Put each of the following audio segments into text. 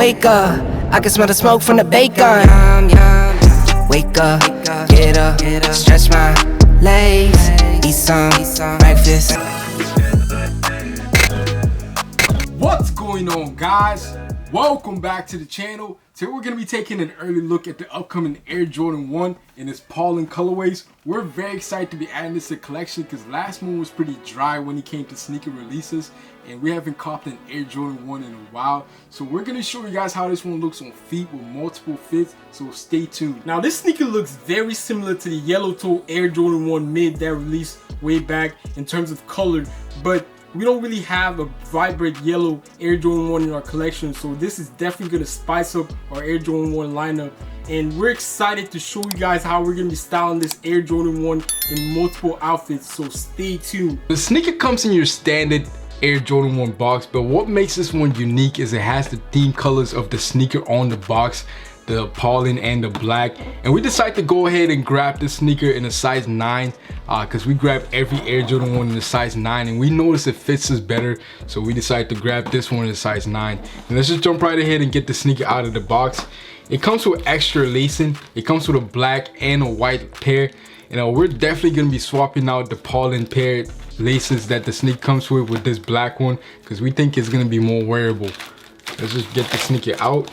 Wake up, I can smell the smoke from the bacon. Wake up, get up, stretch my legs, eat some breakfast. What's going on, guys? Welcome back to the channel. Today we're going to be taking an early look at the upcoming Air Jordan 1 in its Pollen colorways. We're very excited to be adding this to the collection because last one was pretty dry when it came to sneaker releases, and we haven't copped an Air Jordan 1 in a while. So we're going to show you guys how this one looks on feet with multiple fits, so stay tuned. Now this sneaker looks very similar to the yellow toe Air Jordan 1 mid that released way back in terms of color, but we don't really have a vibrant yellow Air Jordan 1 in our collection, so this is definitely going to spice up our Air Jordan 1 lineup, and we're excited to show you guys how we're going to be styling this Air Jordan 1 in multiple outfits, so stay tuned. The sneaker comes in your standard Air Jordan 1 box, but what makes this one unique is it has the theme colors of the sneaker on the box, the Pollen and the black, and we decided to go ahead and grab this sneaker in a size 9 because we grabbed every Air Jordan 1 in a size 9 and we noticed it fits us better, so we decided to grab this one in a size 9. And let's just jump right ahead and get the sneaker out of the box. It comes with extra lacing, it comes with a black and a white pair. We're definitely going to be swapping out the Pollen pair laces that the sneaker comes with this black one because we think it's going to be more wearable. Let's just get the sneaker out.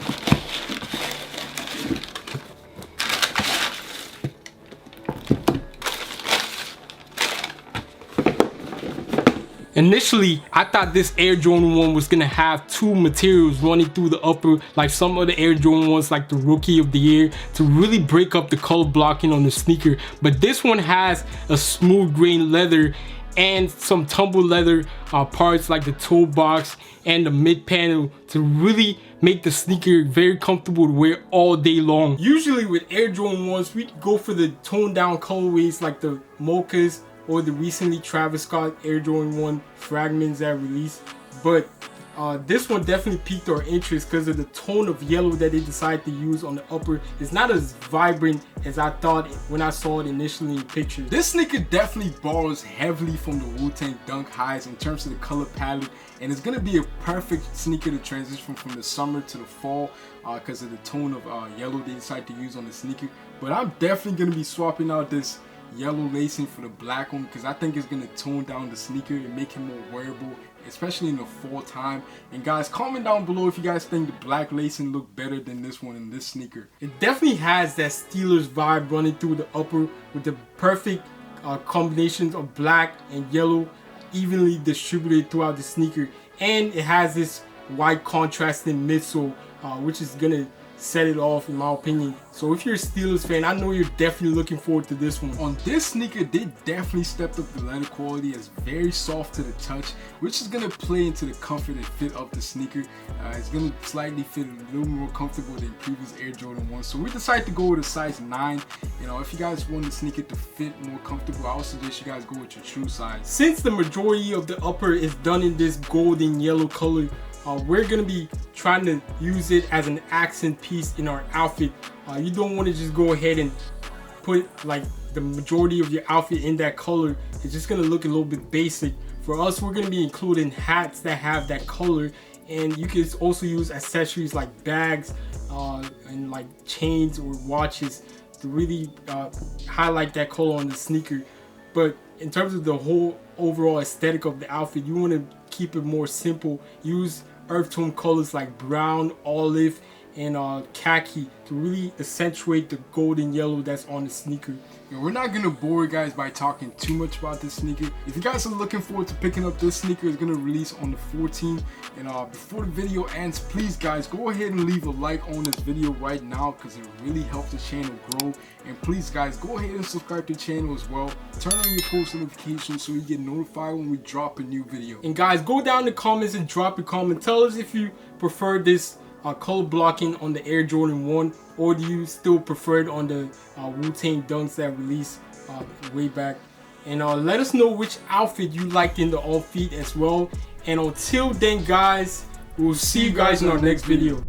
Initially, I thought this Air Jordan 1 was gonna have two materials running through the upper, like some other Air Jordan 1s, like the Rookie of the Year, to really break up the color blocking on the sneaker. But this one has a smooth grain leather and some tumble leather parts like the toe box and the mid panel to really make the sneaker very comfortable to wear all day long. Usually with Air Jordan 1s, we go for the toned down colorways like the mochas or the recently Travis Scott Air Jordan 1 fragments that released, but this one definitely piqued our interest because of the tone of yellow that they decided to use on the upper. It's not as vibrant as I thought when I saw it initially in pictures. This sneaker definitely borrows heavily from the Wu-Tang Dunk highs in terms of the color palette, and it's gonna be a perfect sneaker to transition from the summer to the fall because of the tone of yellow they decided to use on the sneaker. But I'm definitely gonna be swapping out this yellow lacing for the black one because I think it's going to tone down the sneaker and make it more wearable, especially in the fall time. And guys, comment down below if you guys think the black lacing look better than this one in this sneaker. It definitely has that Steelers vibe running through the upper with the perfect combinations of black and yellow evenly distributed throughout the sneaker, and it has this white contrasting midsole which is going to set it off in my opinion. So if you're a Steelers fan, I know you're definitely looking forward to this one. On this sneaker, they definitely stepped up the leather quality. It's very soft to the touch, which is going to play into the comfort and fit of the sneaker. It's going to slightly fit a little more comfortable than previous Air Jordan 1. So we decided to go with a size 9. If you guys want the sneaker to fit more comfortable, I would suggest you guys go with your true size. Since the majority of the upper is done in this golden yellow color, we're going to be trying to use it as an accent piece in our outfit. You don't want to just go ahead and put like the majority of your outfit in that color. It's just going to look a little bit basic. For us, we're going to be including hats that have that color, and you can also use accessories like bags and like chains or watches to really highlight that color on the sneaker. But in terms of the whole overall aesthetic of the outfit, you want to keep it more simple. Use earth tone colors like brown, olive, and khaki to really accentuate the golden yellow that's on the sneaker. We're not gonna bore you guys by talking too much about this sneaker. If you guys are looking forward to picking up this sneaker, it's gonna release on the 14th. And before the video ends, please guys go ahead and leave a like on this video right now because it really helps the channel grow. And please guys, go ahead and subscribe to the channel as well. Turn on your post notifications so you get notified when we drop a new video. And guys, go down in the comments and drop a comment. Tell us if you prefer this color blocking on the Air Jordan 1, or do you still prefer it on the Wu-Tang Dunks that released way back. And let us know which outfit you liked in the on feet as well. And until then guys, we'll see you guys in our next video.